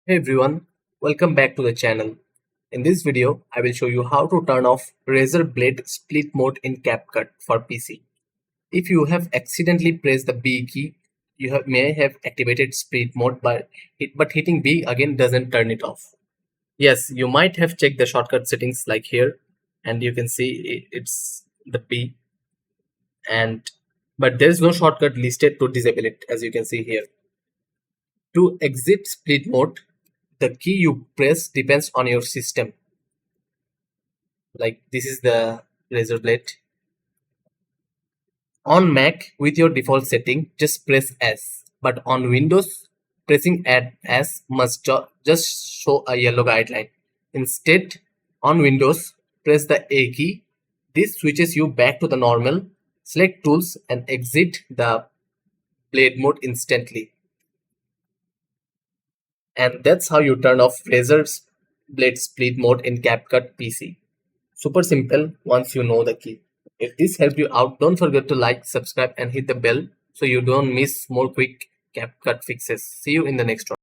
Hey everyone, welcome back to the channel. In this video, I will show you how to turn off Razer Blade split mode in CapCut for PC. If you have accidentally pressed the B key, may have activated split mode, but hitting B again doesn't turn it off. Yes, you might have checked the shortcut settings like here, and you can see it's the B, and but there is no shortcut listed to disable it, as you can see here. To exit split mode, the key you press depends on your system. Like this is the Razer Blade. On Mac, with your default setting, just press S. But on Windows, pressing Add S must just show a yellow guideline. Instead, on Windows, press the A key. This switches you back to the normal. Select Tools and exit the Blade mode instantly. And that's how you turn off Razer's Blade split mode in CapCut PC. Super simple once you know the key. If this helped you out, don't forget to like, subscribe and hit the bell so you don't miss more quick CapCut fixes. See you in the next one.